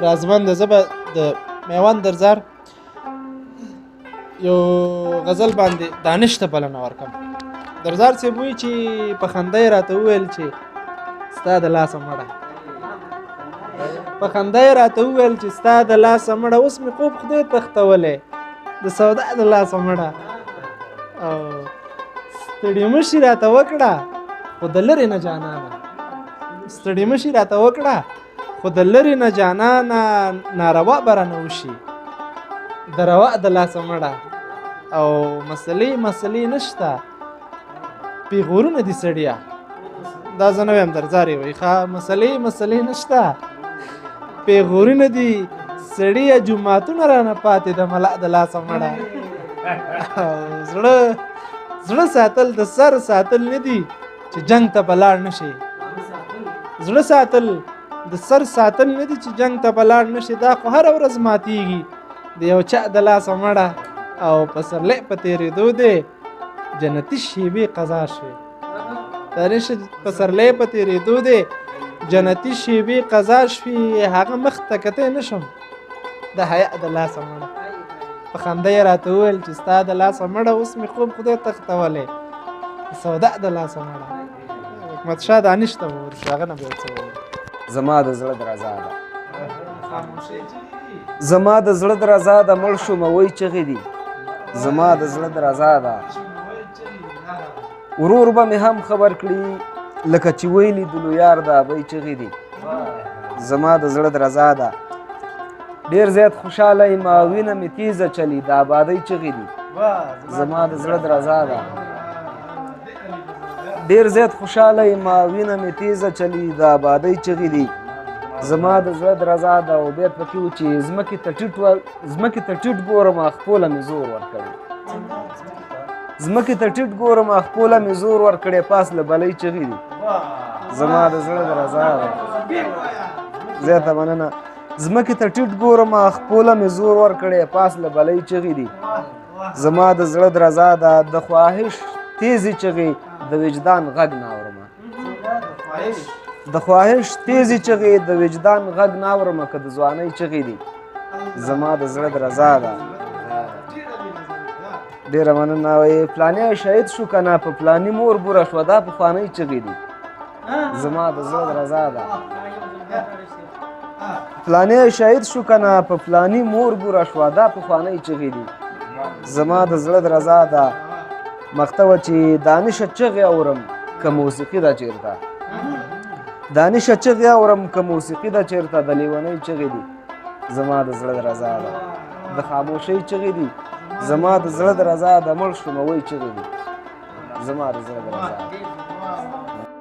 رازمند زه به د میوند درزار یو غزل باندې دانش ته بلنه ورکړم. درزار صاحب وایي چې په خندا یې راته وویل چې ستا د لاسه مړه، په خندا یې راته وویل چې ستا د لاسه مړه، اوس مې خوب خدای تختولی د سودا د لاسه مړه. او ستړي مشي راته وکړه خو د لرې نه جانانه، ستړي مشي راته وکړه خو د لرې نه جانانه، ناروا به رانه وشي د روا د لاسه مړه. او مسلې نشته پیغورونه دي سړیا، دا زه نه ویم درزار یې وایي ښه، مسلې نشته پیغورونه دي سړیا، جوماتونه رانه پاتې د ملا د لاسه مړه. او زړه ساتل د سر ساتل نه دي چې جنگ ته به لاړ نشي، زړه ساتل د سر ساتل نه دي چې جنگ ته به لاړ نشي، دا خو هره ورځ ماتیږي د یو چا د لاسه مړه. او پسرلی په تېرېدو دی جنتي شیبې قضا شوې، پسرلی په تېرېدو دی جنتي شیبې قضا شوې، هغه مخ ته کتی نه شم د حیا د لاسه مړه. په خندا یې راته وویل چې ستا د لاسه مړه، اوس مې خوب خدای تختولی د سودا د لاسه مړه. حکمت شاه دانش ته وورشو، هغه نه به یو څه ووایي. زما د زړه درزا ده، زما د زړه درزا ده، مړ شومه وایي چغې دي، زما د زړه درزا ده. ورور به مې هم خبر کړي لکه چې ویلي دلو یار د ابۍ چغې دي، زما د زړه درزا ده. ډېر زیات خوشحاله یم وینه مې تیزه چلی د آبادۍ چغې دي، زما د زړه درزا ده. ډېر زیات خوشحاله یم وینه مې تیزه چلی د آبادۍ چغې دي، زما د زړه درزا ده. او بیت پکې و چې ځمکې ته ټیټ ګورم خپله مې زور ورکړی، ځمکې ته ټیټ ګورم خپله مې زور ورکړی، پاس له بلۍ چغې دي، زما د زړه درزا ده. زیاته مننه. ځمکې ته ټیټ ګورم خپله مې زور ورکړی، پاس له بلۍ چغې دي، زما د زړه درزا ده. د خواهش تیزې چغې د وجدان غږ نه اورمه، د خواهش تیزې چغې د وجدان غږ نه اورمه، که د ځوانۍ چغې دي، زما د زړه درزا ده. ډېره مننه. وایي فلانی شهید شو که نه، په فلاني مور بوره شوه، دا پخوانۍ چغې دي، زما د زړه درزا ده. فلانی شهید شو که نه، په فلاني مور بوره شوه، دا پخوانۍ چغې دي، زما د زړه درزا ده. مخته وه چې دانشه چغې اورم که موسیقي ده چېرته، دانشه چغې اورم که موسیقي ده چېرته، د لیونۍ چغې دي، زما د زړه درزا ده. د خاموشۍ چغې دي، زما د زړه درزا ده. مړ شومه وایي چغې دي، زما د زړه درزا ده.